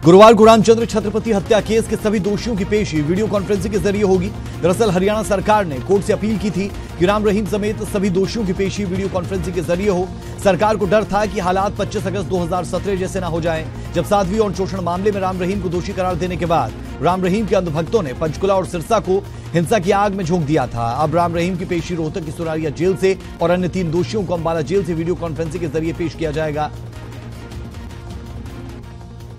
गुरुवार को रामचंद्र छत्रपति हत्या केस के सभी दोषियों की पेशी वीडियो कॉन्फ्रेंसिंग के जरिए होगी। दरअसल हरियाणा सरकार ने कोर्ट से अपील की थी कि राम रहीम समेत सभी दोषियों की पेशी वीडियो कॉन्फ्रेंसिंग के जरिए हो। सरकार को डर था कि हालात 25 अगस्त 2017 जैसे न हो जाएं, जब 7वीं और शोषण मामले में राम रहीम को दोषी करार देने के बाद राम रहीम के अंधभक्तों ने पंचकुला और सिरसा को हिंसा की आग में झोंक दिया था। अब राम रहीम की पेशी रोहतक की सुनारिया जेल से और अन्य 3 दोषियों को अंबाला जेल से वीडियो कॉन्फ्रेंसिंग के जरिए पेश किया जाएगा।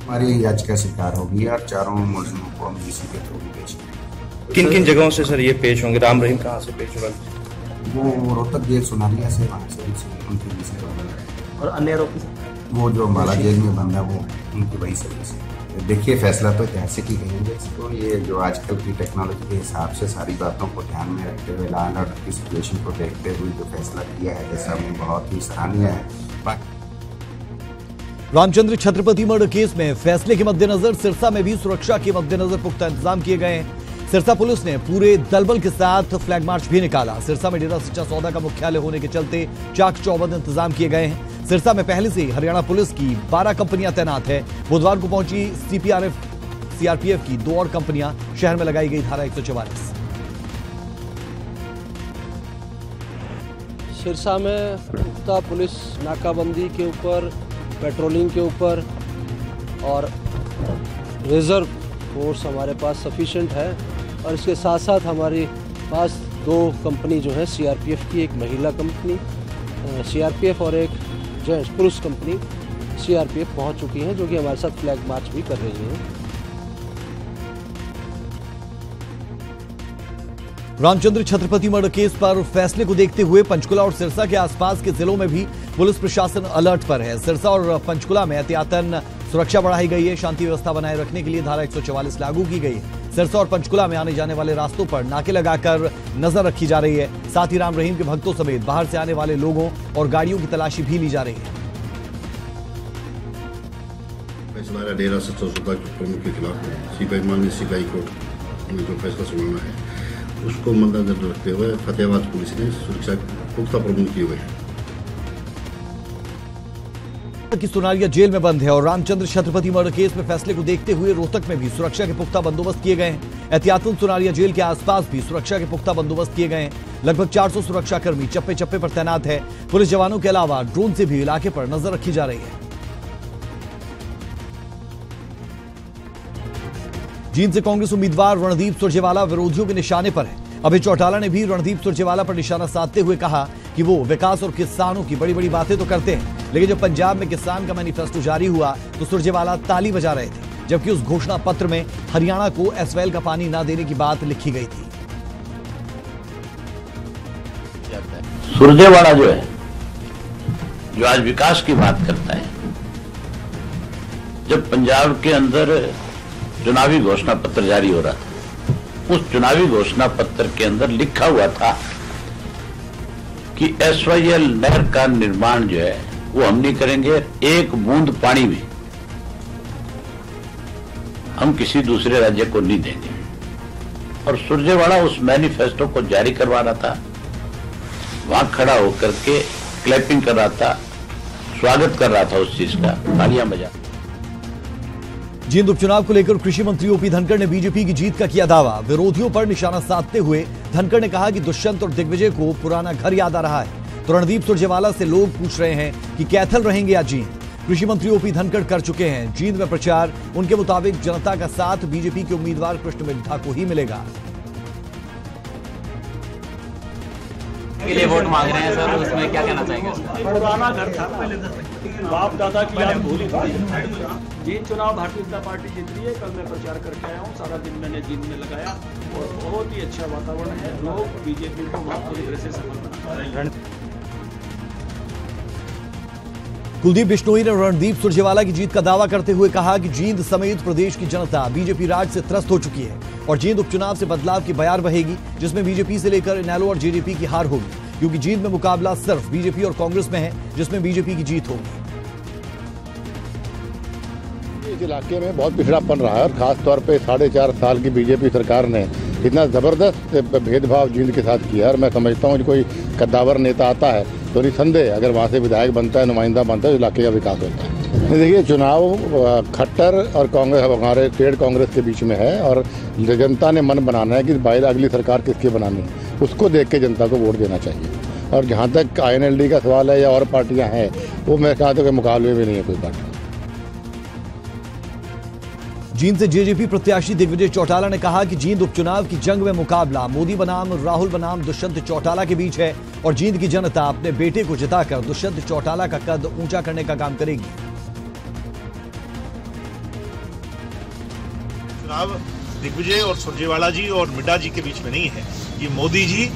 हमारी याचिका स्वीकार होगी और चारों मुलजिमों को हम इसी के थ्रू पेश करेंगे। किन किन जगहों से सर ये पेश होंगे? राम रहीम कहाँ से पेश होगा? वो रोहतक जेल सुनारिया से, वहाँ से उनकी विषय और अन्य आरोपी वो जो अम्बाला जेल में बंदा वो उनकी वही सर्विस है। देखिए, फैसला तो ऐतिहासिक ही कहेंगे इसको। ये जो आजकल की टेक्नोलॉजी के हिसाब से सारी बातों को ध्यान में रखते हुए, लॉ एंड ऑर्डर की सिचुएशन को देखते हुए जो फैसला किया है, जैसा में बहुत ही सराहनीय है। रामचंद्र छत्रपति मर्डर केस में फैसले के मद्देनजर सिरसा में भी सुरक्षा के मद्देनजर पुख्ता इंतजाम किए गए हैं। सिरसा पुलिस ने पूरे दलबल के साथ फ्लैग मार्च भी निकाला। सिरसा में डेरा सच्चा सौदा का मुख्यालय होने के चलते चाक चौबंद इंतजाम किए गए हैं। सिरसा में पहले से ही हरियाणा पुलिस की 12 कंपनियां तैनात है। बुधवार को पहुंची सीआरपीएफ की 2 और कंपनियां। शहर में लगाई गई धारा 144। सिरसा में पुख्ता पुलिस नाकाबंदी के ऊपर, पेट्रोलिंग के ऊपर और रिजर्व फोर्स हमारे पास सफिशिएंट है। और इसके साथ साथ हमारे पास 2 कंपनी जो है, सीआरपीएफ की एक महिला कंपनी सीआरपीएफ और एक जेंट्स पुरुष कंपनी सीआरपीएफ पहुंच चुकी हैं, जो कि हमारे साथ फ्लैग मार्च भी कर रही हैं। रामचंद्र छत्रपति मर्डर केस पर फैसले को देखते हुए पंचकुला और सिरसा के आसपास के जिलों में भी पुलिस प्रशासन अलर्ट पर है। सिरसा और पंचकुला में एहतियातन सुरक्षा बढ़ाई गई है। शांति व्यवस्था बनाए रखने के लिए धारा 144 लागू की गई है। सिरसा और पंचकुला में आने जाने वाले रास्तों पर नाके लगाकर नजर रखी जा रही है। साथ ही राम रहीम के भक्तों समेत बाहर से आने वाले लोगों और गाड़ियों की तलाशी भी ली जा रही है। डेरा सच्चा सौदा के प्रमुख के खिलाफ माननीय सीबीआई कोर्ट में जो फैसला सुनाना है, उसको मद्देनजर रखते हुए फतेहाबाद पुलिस ने सुरक्षा पुख्ता प्रबंध किए हुए हैं। की सुनारिया जेल में बंद है और रामचंद्र छत्रपति मर्डर केस में फैसले को देखते हुए रोहतक में भी सुरक्षा के पुख्ता बंदोबस्त किए गए हैं। एहतियातन सुनारिया जेल के आसपास भी सुरक्षा के पुख्ता बंदोबस्त किए गए हैं। लगभग 400 सुरक्षाकर्मी चप्पे चप्पे पर तैनात है। पुलिस जवानों के अलावा ड्रोन से भी इलाके पर नजर रखी जा रही है। जींद से कांग्रेस उम्मीदवार रणदीप सुरजेवाला विरोधियों के निशाने पर है। अभय चौटाला ने भी रणदीप सुरजेवाला पर निशाना साधते हुए कहा कि वो विकास और किसानों की बड़ी बड़ी बातें तो करते हैं, लेकिन जब पंजाब में किसान का मैनिफेस्टो जारी हुआ तो सुरजेवाला ताली बजा रहे थे, जबकि उस घोषणा पत्र में हरियाणा को एसवाल का पानी न देने की बात लिखी गई थी। सुरजेवाला जो है, जो आज विकास की बात करता है, जब पंजाब के अंदर चुनावी घोषणा पत्र जारी हो रहा था, उस चुनावी घोषणा पत्र के अंदर लिखा हुआ था कि एसवाईएल नहर का निर्माण जो है वो हम नहीं करेंगे, एक बूंद पानी भी हम किसी दूसरे राज्य को नहीं देंगे। और सुरजेवाला उस मैनिफेस्टो को जारी करवा रहा था, वहां खड़ा होकर के क्लैपिंग कर रहा था, स्वागत कर रहा था उस चीज का, तालियां बजा। जींद उपचुनाव को लेकर कृषि मंत्री ओपी धनखड़ ने बीजेपी की जीत का किया दावा। विरोधियों पर निशाना साधते हुए धनखड़ ने कहा कि दुष्यंत और दिग्विजय को पुराना घर याद आ रहा है। तो रणदीप सुरजेवाला से लोग पूछ रहे हैं कि कैथल रहेंगे या जींद। कृषि मंत्री ओपी धनखड़ कर चुके हैं जींद में प्रचार। उनके मुताबिक जनता का साथ बीजेपी के उम्मीदवार कृष्ण मिड्ढा को ही मिलेगा। के लिए वोट मांग रहे हैं सर, उसमें क्या कहना चाहेंगे? पुराना घर था, बाप दादा की याद भूली जी। चुनाव भारतीय जनता पार्टी जीत रही है। कल मैं प्रचार करके आया हूँ, सारा दिन मैंने जींद में लगाया और बहुत ही अच्छा वातावरण है। लोग बीजेपी को बहुत पूरी तरह से सफल बना रहे हैं। कुलदीप बिश्नोई ने रणदीप सुरजेवाला की जीत का दावा करते हुए कहा कि जींद समेत प्रदेश की जनता बीजेपी राज से त्रस्त हो चुकी है और जींद उपचुनाव से बदलाव की बयार बहेगी, जिसमें बीजेपी से लेकर इनेलो और जेजेपी की हार होगी, क्योंकि जींद में मुकाबला सिर्फ बीजेपी और कांग्रेस में है, जिसमें बीजेपी की जीत होगी। इस इलाके में बहुत पिछड़ापन रहा है और खासतौर पे 4.5 साल की बीजेपी सरकार ने इतना जबरदस्त भेदभाव जींद के साथ किया। और मैं समझता हूँ कोई कद्दावर नेता आता है तो निसंदेह अगर वहाँ से विधायक बनता है, नुमाइंदा बनता है, तो इलाके का विकास होता है। देखिए, चुनाव खट्टर और कांग्रेस, हमारे ट्रेड कांग्रेस के बीच में है और जनता ने मन बनाना है कि भाई अगली सरकार किसकी बनानी है, उसको देख के जनता को वोट देना चाहिए। और जहाँ तक INLD का सवाल है या और पार्टियाँ हैं, वो मेरे ख्याल के मुकाबले में नहीं है कोई पार्टी। जींद से जेजेपी प्रत्याशी दिग्विजय चौटाला ने कहा कि जींद उपचुनाव की जंग में मुकाबला मोदी बनाम राहुल बनाम दुष्यंत चौटाला के बीच है और जींद की जनता अपने बेटे को जिताकर दुष्यंत चौटाला का कद ऊंचा करने का काम करेगी। चुनाव दिग्विजय और सुरजेवाला जी और मिड्डा जी के बीच में नहीं है, ये मोदी जी,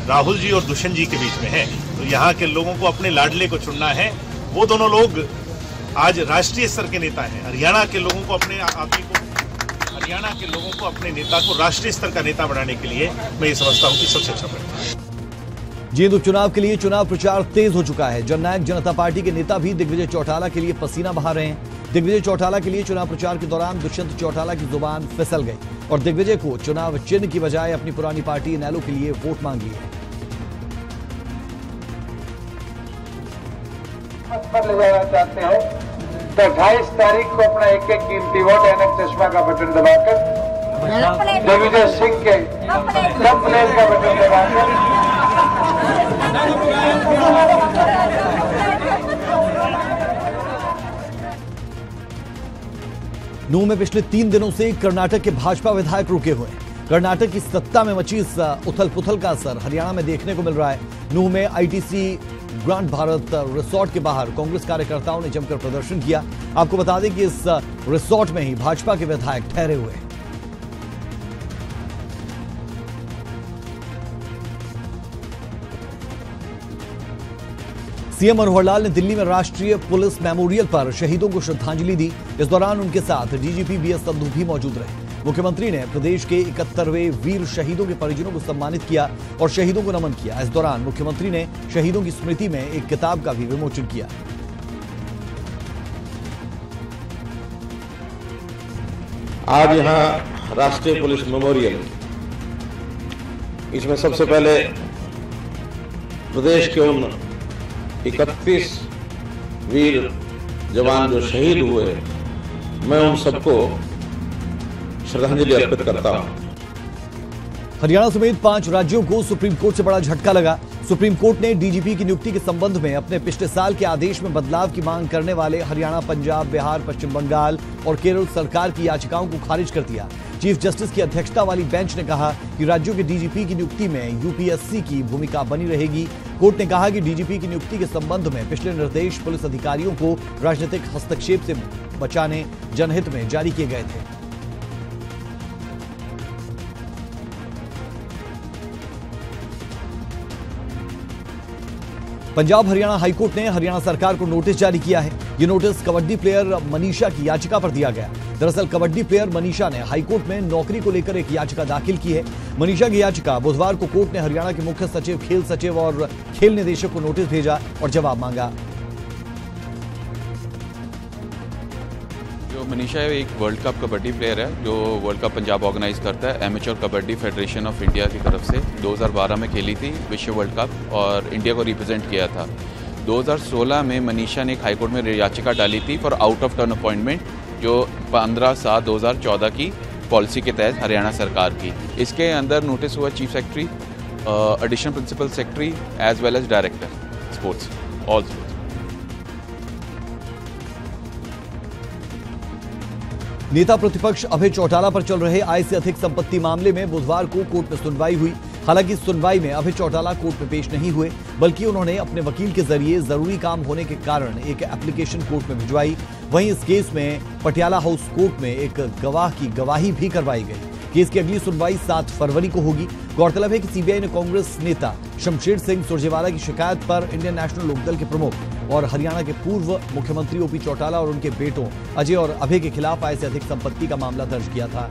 राहुल जी और दुष्यंत जी के बीच में है। तो यहाँ के लोगों को अपने लाडले को चुनना है। वो दोनों लोग आज राष्ट्रीय स्तर के नेता हैं। हरियाणा के लोगों को अपने नेता को राष्ट्रीय स्तर का नेता बनाने के लिए मैं ये समझता हूँ कि सबसे अच्छा प्रयास। जींद उपचुनाव के लिए चुनाव प्रचार तेज हो चुका है। जननायक जनता पार्टी के नेता भी दिग्विजय चौटाला के लिए पसीना बहा रहे हैं। दिग्विजय चौटाला के लिए चुनाव प्रचार के दौरान दुष्यंत चौटाला की जुबान फिसल गई और दिग्विजय को चुनाव चिन्ह की बजाय अपनी पुरानी पार्टी इनेलो के लिए वोट मांग लिए। पर ले जाना चाहते हो तो 28 तारीख को अपना एक कीमती वोट ऐनक चश्मा का बटन दबाकर दिग्विजय सिंह के कप प्लेट का बटन दबाकर नूह में पिछले 3 दिनों से कर्नाटक के भाजपा विधायक रुके हुए हैं। कर्नाटक की सत्ता में मची इस उथल पुथल का असर हरियाणा में देखने को मिल रहा है। नूह में ITC ग्रांड भारत रिसोर्ट के बाहर कांग्रेस कार्यकर्ताओं ने जमकर प्रदर्शन किया। आपको बता दें कि इस रिसोर्ट में ही भाजपा के विधायक ठहरे हुए हैं। सीएम मनोहर लाल ने दिल्ली में राष्ट्रीय पुलिस मेमोरियल पर शहीदों को श्रद्धांजलि दी। इस दौरान उनके साथ DGP BS संधू भी मौजूद रहे। मुख्यमंत्री ने प्रदेश के 71वें वीर शहीदों के परिजनों को सम्मानित किया और शहीदों को नमन किया। इस दौरान मुख्यमंत्री ने शहीदों की स्मृति में एक किताब का भी विमोचन किया। आज यहाँ राष्ट्रीय पुलिस मेमोरियल, इसमें सबसे पहले प्रदेश के उन 31 वीर जवान जो शहीद हुए, मैं उन सबको श्रद्धांजलि अर्पित करता हूं। हरियाणा समेत 5 राज्यों को सुप्रीम कोर्ट से बड़ा झटका लगा। सुप्रीम कोर्ट ने DGP की नियुक्ति के संबंध में अपने पिछले साल के आदेश में बदलाव की मांग करने वाले हरियाणा, पंजाब, बिहार, पश्चिम बंगाल और केरल सरकार की याचिकाओं को खारिज कर दिया। चीफ जस्टिस की अध्यक्षता वाली बेंच ने कहा कि राज्यों के DGP की नियुक्ति में UPSC की भूमिका बनी रहेगी। कोर्ट ने कहा कि DGP की नियुक्ति के संबंध में पिछले निर्देश पुलिस अधिकारियों को राजनीतिक हस्तक्षेप से बचाने जनहित में जारी किए गए थे। पंजाब हरियाणा हाईकोर्ट ने हरियाणा सरकार को नोटिस जारी किया है। ये नोटिस कबड्डी प्लेयर मनीषा की याचिका पर दिया गया। दरअसल कबड्डी प्लेयर मनीषा ने हाईकोर्ट में नौकरी को लेकर एक याचिका दाखिल की है। मनीषा की याचिका बुधवार को कोर्ट ने हरियाणा के मुख्य सचिव, खेल सचिव और खेल निदेशक को नोटिस भेजा और जवाब मांगा। जो मनीषा है एक वर्ल्ड कप कबड्डी प्लेयर है जो वर्ल्ड कप पंजाब ऑर्गेनाइज करता है। Amateur kabaddi federation of India की तरफ से 2012 में खेली थी विश्व वर्ल्ड कप और इंडिया को रिप्रेजेंट किया था। 2016 में मनीषा ने एक हाईकोर्ट में याचिका डाली थी for out of turn appointment, जो 15/7/2014 की पॉलिसी के तहत हरियाणा सरकार की। इसके अंदर नोटिस हुआ chief secretary, additional principal secretary as well as director sports, all sports. नेता प्रतिपक्ष अभय चौटाला पर चल रहे आय से अधिक संपत्ति मामले में बुधवार को कोर्ट में सुनवाई हुई। हालांकि सुनवाई में अभय चौटाला कोर्ट में पेश नहीं हुए, बल्कि उन्होंने अपने वकील के जरिए जरूरी काम होने के कारण एक एप्लीकेशन कोर्ट में भिजवाई। वहीं इस केस में पटियाला हाउस कोर्ट में एक गवाह की गवाही भी करवाई गई। केस की अगली सुनवाई 7 फरवरी को होगी। गौरतलब है कि सीबीआई ने कांग्रेस नेता शमशेर सिंह सुरजेवाला की शिकायत पर इंडियन नेशनल लोकदल के प्रमुख और हरियाणा के पूर्व मुख्यमंत्री ओपी चौटाला और उनके बेटों अजय और अभय के खिलाफ आय से अधिक संपत्ति का मामला दर्ज किया था।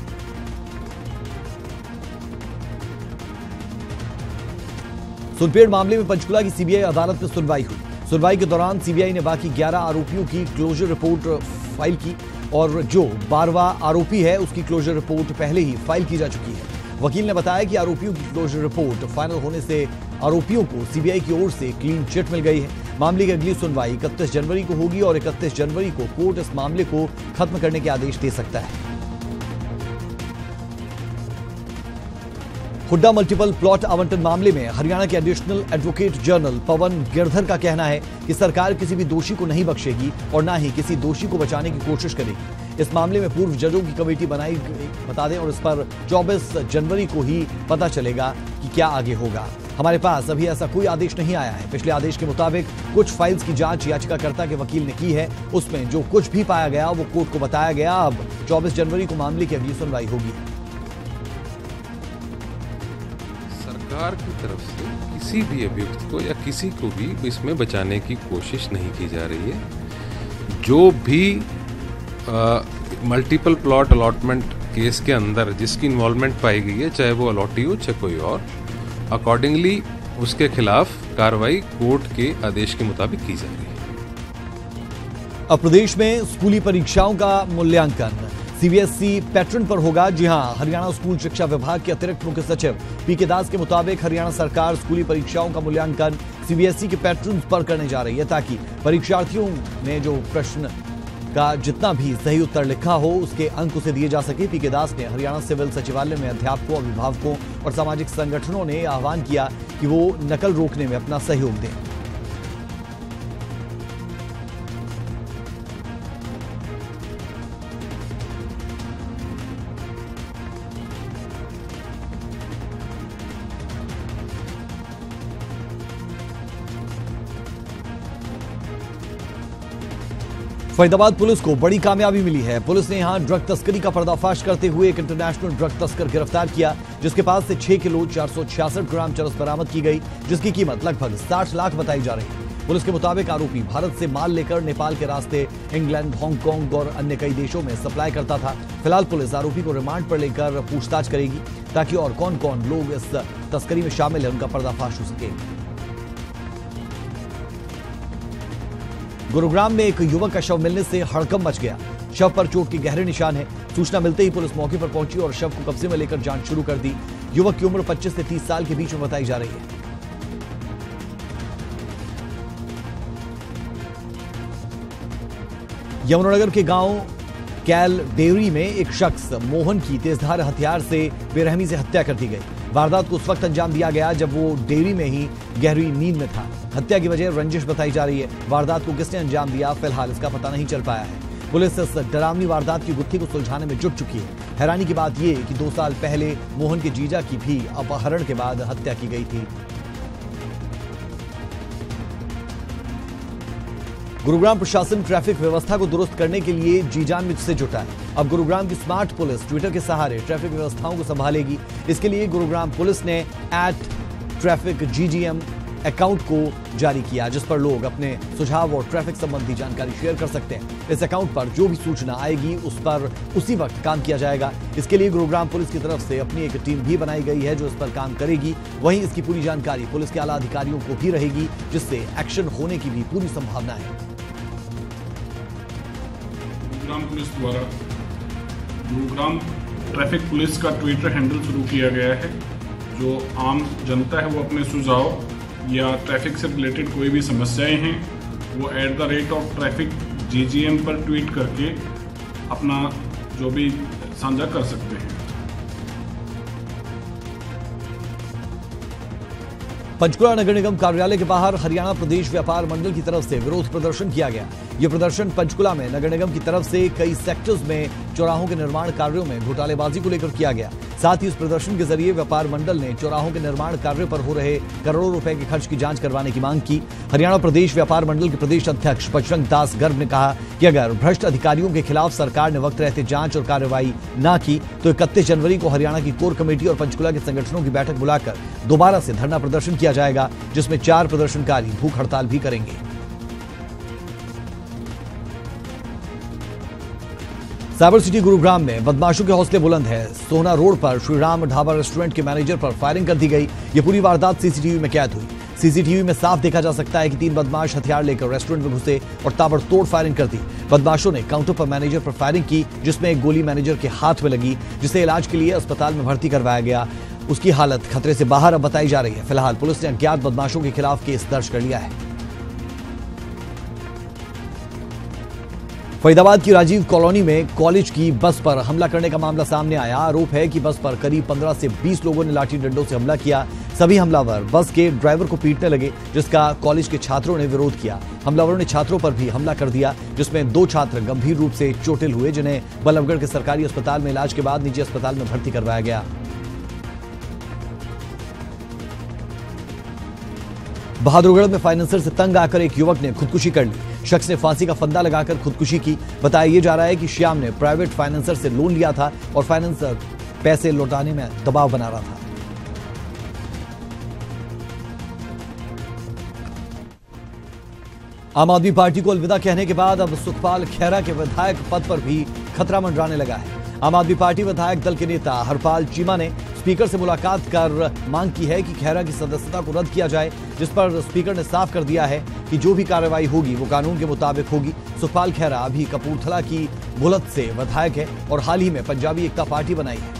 सुनपेड़ मामले में पंचकुला की सीबीआई अदालत में सुनवाई हुई। सुनवाई के दौरान सीबीआई ने बाकी 11 आरोपियों की क्लोजर रिपोर्ट फाइल की और जो 12वां आरोपी है उसकी क्लोजर रिपोर्ट पहले ही फाइल की जा चुकी है। वकील ने बताया कि आरोपियों की क्लोजर रिपोर्ट फाइनल होने से आरोपियों को सीबीआई की ओर से क्लीन चिट मिल गई है। मामले की अगली सुनवाई 31 जनवरी को होगी और 31 जनवरी को कोर्ट इस मामले को खत्म करने के आदेश दे सकता है। हुड्डा मल्टीपल प्लॉट आवंटन मामले में हरियाणा के एडिशनल एडवोकेट जनरल पवन गिरधर का कहना है कि सरकार किसी भी दोषी को नहीं बख्शेगी और न ही किसी दोषी को बचाने की कोशिश करेगी। इस मामले में पूर्व जजों की कमेटी बनाई बता दें और इस पर 24 जनवरी को ही पता चलेगा कि क्या आगे होगा। हमारे पास अभी ऐसा कोई आदेश नहीं आया है। पिछले आदेश के मुताबिक कुछ फाइल्स की जांच याचिकाकर्ता के वकील ने की है, उसमें जो कुछ भी पाया गया वो कोर्ट को बताया गया। अब 24 जनवरी को मामले की अगली सुनवाई होगी। सरकार की तरफ से किसी भी अभियुक्त को या किसी को भी इसमें बचाने की कोशिश नहीं की जा रही है। जो भी मल्टीपल प्लॉट अलॉटमेंट केस के अंदर जिसकी इन्वॉल्वमेंट पाई गई है, चाहे वो अलॉटी हो चाहे कोई और, अकॉर्डिंगली उसके खिलाफ कार्रवाई कोर्ट के आदेश के मुताबिक की जा रही है। अब प्रदेश में स्कूली परीक्षाओं का मूल्यांकन सीबीएसई पैटर्न पर होगा। जी हां, हरियाणा स्कूल शिक्षा विभाग के अतिरिक्त मुख्य सचिव पीके दास के मुताबिक हरियाणा सरकार स्कूली परीक्षाओं का मूल्यांकन सीबीएसई के पैटर्न पर करने जा रही है ताकि परीक्षार्थियों ने जो प्रश्न का जितना भी सही उत्तर लिखा हो उसके अंक उसे दिए जा सके। पीके दास ने हरियाणा सिविल सचिवालय में अध्यापकों, अभिभावकों और सामाजिक संगठनों ने आह्वान किया कि वो नकल रोकने में अपना सहयोग दें। फरीदाबाद पुलिस को बड़ी कामयाबी मिली है। पुलिस ने यहां ड्रग तस्करी का पर्दाफाश करते हुए एक इंटरनेशनल ड्रग तस्कर गिरफ्तार किया, जिसके पास से 6 किलो 466 ग्राम चरस बरामद की गई, जिसकी कीमत लगभग 60 लाख बताई जा रही है। पुलिस के मुताबिक आरोपी भारत से माल लेकर नेपाल के रास्ते इंग्लैंड, हांगकांग और अन्य कई देशों में सप्लाई करता था। फिलहाल पुलिस आरोपी को रिमांड पर लेकर पूछताछ करेगी ताकि और कौन कौन लोग इस तस्करी में शामिल है उनका पर्दाफाश हो सके। गुरुग्राम में एक युवक का शव मिलने से हड़कंप मच गया। शव पर चोट के गहरे निशान हैं। सूचना मिलते ही पुलिस मौके पर पहुंची और शव को कब्जे में लेकर जांच शुरू कर दी। युवक की उम्र 25 से 30 साल के बीच में बताई जा रही है। यमुनानगर के गांव कैल डेयरी में एक शख्स मोहन की तेजधार हथियार से बेरहमी से हत्या कर दी गई। वारदात को उस वक्त अंजाम दिया गया जब वो डेयरी में ही गहरी नींद में था। हत्या की वजह रंजिश बताई जा रही है। वारदात को किसने अंजाम दिया, फिलहाल इसका पता नहीं चल पाया है। पुलिस इस डरावनी वारदात की गुत्थी को सुलझाने में जुट चुकी है। हैरानी की बात यह कि 2 साल पहले मोहन के जीजा की भी अपहरण के बाद हत्या की गई थी। गुरुग्राम प्रशासन ट्रैफिक व्यवस्था को दुरुस्त करने के लिए जी-जान में से जुटा है। अब गुरुग्राम की स्मार्ट पुलिस ट्विटर के सहारे ट्रैफिक व्यवस्थाओं को संभालेगी। इसके लिए गुरुग्राम पुलिस ने @TrafficGGM अकाउंट को जारी किया, जिस पर लोग अपने सुझाव और ट्रैफिक संबंधी जानकारी शेयर कर सकते हैं। इस अकाउंट पर जो भी सूचना आएगी उस पर उसी वक्त काम किया जाएगा। इसके लिए गुरुग्राम पुलिस की तरफ से अपनी एक टीम भी बनाई गई है जो इस पर काम करेगी। वहीं इसकी पूरी जानकारी पुलिस के आला अधिकारियों को भी रहेगी, जिससे एक्शन होने की भी पूरी संभावना है। गुरुग्राम पुलिस द्वारा गुरुग्राम ट्रैफिक पुलिस का ट्विटर हैंडल शुरू किया गया है। जो आम जनता है वो अपने सुझाव या ट्रैफिक से रिलेटेड कोई भी समस्याएं हैं वो @TrafficGGM पर ट्वीट करके अपना जो भी साझा कर सकते हैं। पंचकुला नगर निगम कार्यालय के बाहर हरियाणा प्रदेश व्यापार मंडल की तरफ से विरोध प्रदर्शन किया गया। यह प्रदर्शन पंचकुला में नगर निगम की तरफ से कई सेक्टर्स में चौराहों के निर्माण कार्यों में घोटालेबाजी को लेकर किया गया। साथ ही इस प्रदर्शन के जरिए व्यापार मंडल ने चौराहों के निर्माण कार्यों पर हो रहे करोड़ों रुपए के खर्च की जांच करवाने की मांग की। हरियाणा प्रदेश व्यापार मंडल के प्रदेश अध्यक्ष बजरंग दास गर्ग ने कहा कि अगर भ्रष्ट अधिकारियों के खिलाफ सरकार ने वक्त रहते जांच और कार्रवाई न की तो 31 जनवरी को हरियाणा की कोर कमेटी और पंचकुला के संगठनों की बैठक बुलाकर दोबारा से धरना प्रदर्शन किया जाएगा, जिसमें 4 प्रदर्शनकारी भूख हड़ताल भी करेंगे। साइबर सिटी गुरुग्राम में बदमाशों के हौसले बुलंद है। सोना रोड पर श्रीराम ढाबा रेस्टोरेंट के मैनेजर पर फायरिंग कर दी गई। ये पूरी वारदात सीसीटीवी में कैद हुई। सीसीटीवी में साफ देखा जा सकता है कि 3 बदमाश हथियार लेकर रेस्टोरेंट में घुसे और ताबड़तोड़ फायरिंग कर दी। बदमाशों ने काउंटर पर मैनेजर पर फायरिंग की, जिसमें एक गोली मैनेजर के हाथ में लगी, जिसे इलाज के लिए अस्पताल में भर्ती करवाया गया। उसकी हालत खतरे से बाहर अब बताई जा रही है। फिलहाल पुलिस ने अज्ञात बदमाशों के खिलाफ केस दर्ज कर लिया है। फरीदाबाद की राजीव कॉलोनी में कॉलेज की बस पर हमला करने का मामला सामने आया। आरोप है कि बस पर करीब 15 से 20 लोगों ने लाठी डंडों से हमला किया। सभी हमलावर बस के ड्राइवर को पीटने लगे, जिसका कॉलेज के छात्रों ने विरोध किया। हमलावरों ने छात्रों पर भी हमला कर दिया, जिसमें 2 छात्र गंभीर रूप से चोटिल हुए, जिन्हें बल्लभगढ़ के सरकारी अस्पताल में इलाज के बाद निजी अस्पताल में भर्ती करवाया गया। बहादुरगढ़ में फाइनेंसर से तंग आकर एक युवक ने खुदकुशी कर ली। शख्स ने फांसी का फंदा लगाकर खुदकुशी की। बताया जा रहा है कि श्याम ने प्राइवेट फाइनेंसर से लोन लिया था और फाइनेंसर पैसे लौटाने में दबाव बना रहा था। आम आदमी पार्टी को अलविदा कहने के बाद अब सुखपाल खैरा के विधायक पद पर भी खतरा मंडराने लगा है। आम आदमी पार्टी विधायक दल के नेता हरपाल चीमा ने स्पीकर से मुलाकात कर मांग की है कि खैरा की सदस्यता को रद्द किया जाए, जिस पर स्पीकर ने साफ कर दिया है कि जो भी कार्रवाई होगी वो कानून के मुताबिक होगी। सुखपाल खैरा अभी कपूरथला की बुलंद से विधायक है और हाल ही में पंजाबी एकता पार्टी बनाई है।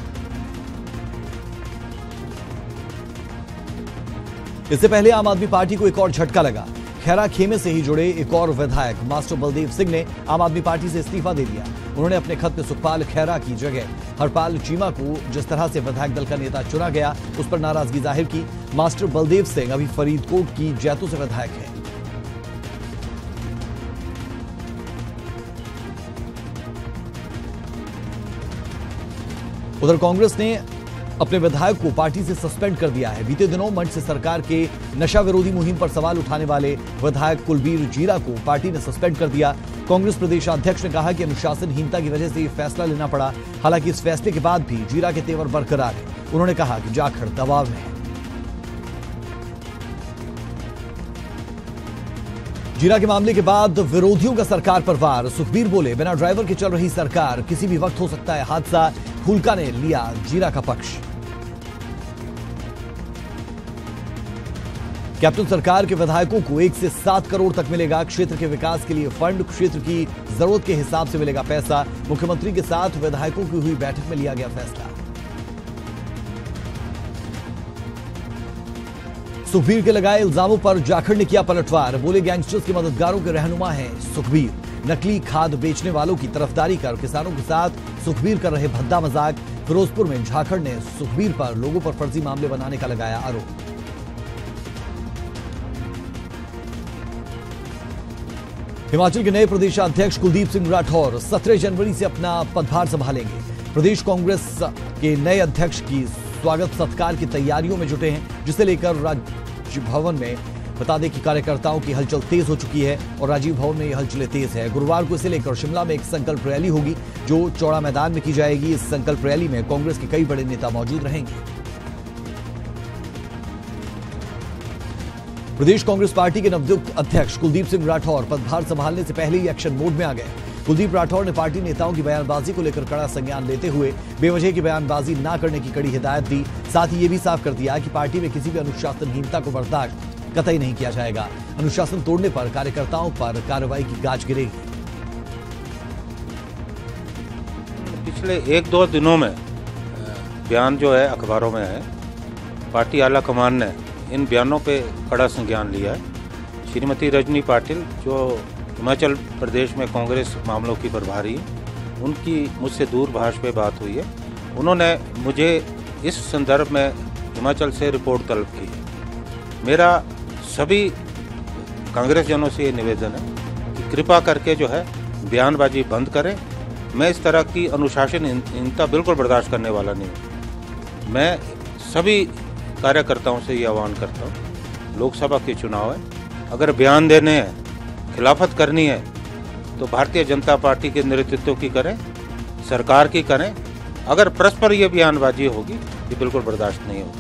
इससे पहले आम आदमी पार्टी को एक और झटका लगा। खैरा खेमे से ही जुड़े एक और विधायक मास्टर बलदेव सिंह ने आम आदमी पार्टी से इस्तीफा दे दिया। उन्होंने अपने खत में सुखपाल खैरा की जगह हरपाल चीमा को जिस तरह से विधायक दल का नेता चुना गया उस पर नाराजगी जाहिर की। मास्टर बलदेव सिंह अभी फरीदकोट की जैतू से विधायक है। उधर कांग्रेस ने अपने विधायक को पार्टी से सस्पेंड कर दिया है। बीते दिनों मंच से सरकार के नशा विरोधी मुहिम पर सवाल उठाने वाले विधायक कुलबीर जीरा को पार्टी ने सस्पेंड कर दिया। कांग्रेस प्रदेशाध्यक्ष ने कहा कि अनुशासनहीनता की वजह से यह फैसला लेना पड़ा। हालांकि इस फैसले के बाद भी जीरा के तेवर बरकरार है। उन्होंने कहा कि जाखड़ दबाव में है। जीरा के मामले के बाद विरोधियों का सरकार पर वार। सुखबीर बोले, बिना ड्राइवर के चल रही सरकार, किसी भी वक्त हो सकता है हादसा। फूलका ने लिया जीरा का पक्ष। कैप्टन सरकार के विधायकों को 1 से 7 करोड़ तक मिलेगा। क्षेत्र के विकास के लिए फंड, क्षेत्र की जरूरत के हिसाब से मिलेगा पैसा। मुख्यमंत्री के साथ विधायकों की हुई बैठक में लिया गया फैसला। सुखबीर के लगाए इल्जामों पर जाखड़ ने किया पलटवार। बोले, गैंगस्टर्स के मददगारों के रहनुमा हैं सुखबीर। नकली खाद बेचने वालों की तरफदारी कर किसानों के साथ सुखबीर कर रहे भद्दा मजाक। फिरोजपुर में जाखड़ ने सुखबीर पर लोगों पर फर्जी मामले बनाने का लगाया आरोप। हिमाचल के नए प्रदेशाध्यक्ष कुलदीप सिंह राठौर 17 जनवरी से अपना पदभार संभालेंगे। प्रदेश कांग्रेस के नए अध्यक्ष की स्वागत सत्कार की तैयारियों में जुटे हैं, जिसे लेकर राजभवन में बता दें कि कार्यकर्ताओं की हलचल तेज हो चुकी है और राजीव भवन में यह हलचलें तेज है। गुरुवार को इसे लेकर शिमला में एक संकल्प रैली होगी जो चौड़ा मैदान में की जाएगी। इस संकल्प रैली में कांग्रेस के कई बड़े नेता मौजूद रहेंगे। प्रदेश कांग्रेस पार्टी के नवनियुक्त अध्यक्ष कुलदीप सिंह राठौर पदभार संभालने से पहले ही एक्शन मोड में आ गए। कुलदीप राठौर ने पार्टी नेताओं की बयानबाजी को लेकर कड़ा संज्ञान लेते हुए बेवजह की बयानबाजी न करने की कड़ी हिदायत दी। साथ ही ये भी साफ कर दिया कि पार्टी में किसी भी अनुशासनहीनता को बर्दाश्त कतई नहीं किया जाएगा। अनुशासन तोड़ने पर कार्यकर्ताओं पर कार्रवाई की गाज गिरेगी। पिछले 1-2 दिनों में बयान जो है अखबारों में है, पार्टी आला कमान ने इन बयानों पे कड़ा संज्ञान लिया है। श्रीमती रजनी पाटिल जो हिमाचल प्रदेश में कांग्रेस मामलों की प्रभारी, उनकी मुझसे दूरभाष पे बात हुई है। उन्होंने मुझे इस संदर्भ में हिमाचल से रिपोर्ट तलब की है। मेरा सभी कांग्रेस जनों से ये निवेदन है कि कृपा करके जो है बयानबाजी बंद करें। मैं इस तरह की अनुशासनहीनता बिल्कुल बर्दाश्त करने वाला नहीं हूँ। मैं सभी कार्यकर्ताओं से ये आह्वान करता हूँ, लोकसभा के चुनाव है, अगर बयान देने हैं, खिलाफत करनी है तो भारतीय जनता पार्टी के नेतृत्व की करें, सरकार की करें। अगर परस्पर ये बयानबाजी होगी ये बिल्कुल बर्दाश्त नहीं होगी।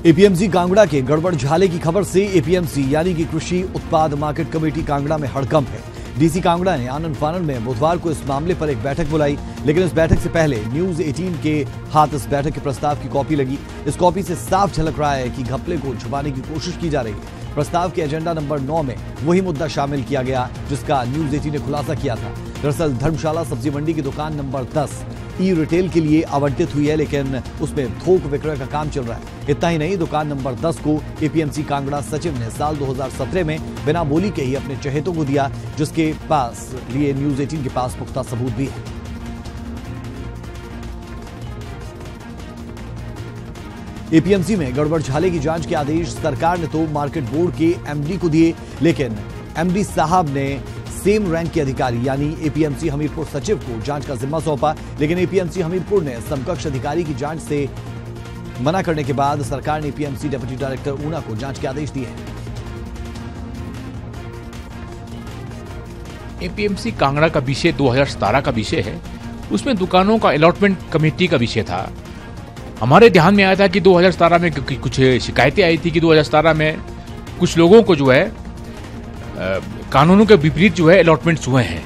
एपीएमसी कांगड़ा के गड़बड़ झाले की खबर से एपीएमसी यानी कि कृषि उत्पाद मार्केट कमेटी कांगड़ा में हड़कंप है। डीसी कांगड़ा ने आनंद फानन में बुधवार को इस मामले पर एक बैठक बुलाई, लेकिन इस बैठक से पहले न्यूज 18 के हाथ इस बैठक के प्रस्ताव की कॉपी लगी। इस कॉपी से साफ झलक रहा है कि घपले को छुपाने की कोशिश की जा रही है। प्रस्ताव के एजेंडा नंबर 9 में वही मुद्दा शामिल किया गया जिसका न्यूज 18 ने खुलासा किया था। दरअसल धर्मशाला सब्जी मंडी की दुकान नंबर 10 ई रिटेल के लिए आवंटित हुई है, लेकिन उसमें थोक विक्रय का काम चल रहा है। इतना ही नहीं, दुकान नंबर 10 को एपीएमसी कांगड़ा सचिव ने साल 2017 में बिना बोली के ही अपने चहेतों को दिया, जिसके पास लिए न्यूज 18 के पास पुख्ता सबूत भी है। एपीएमसी में गड़बड़ झाले की जांच के आदेश सरकार ने तो मार्केट बोर्ड के एमडी को दिए, लेकिन एमडी साहब ने सेम रैंक के अधिकारी यानी एपीएमसी हमीरपुर सचिव को जांच का जिम्मा सौंपा, लेकिन एपीएमसी हमीरपुर ने समकक्ष अधिकारी की जांच से मना करने के बाद सरकार ने एपीएमसी डिप्टी डायरेक्टर ऊना को जांच के आदेश दिए हैं। एपीएमसी कांगड़ा का विषय 2017 का विषय है, उसमें दुकानों का अलॉटमेंट कमेटी का विषय था। हमारे ध्यान में आया था कि 2017 में कुछ शिकायतें आई थी कि 2017 में कुछ लोगों को जो है कानूनों के विपरीत जो है अलॉटमेंट्स हुए हैं।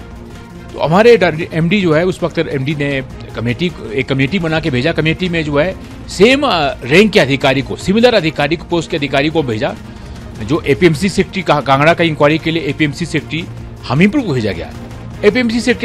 तो हमारे एमडी जो है उस वक्त एमडी ने एक कमेटी बना के भेजा। कमेटी में जो है सेम रैंक के अधिकारी को, सिमिलर अधिकारी को, पोस्ट के अधिकारी को भेजा, जो एपीएमसी सेक्रेटरी कांगड़ा का इंक्वायरी के लिए एपीएमसी सेक्रेटरी हमीरपुर को भेजा गया। APMC secretary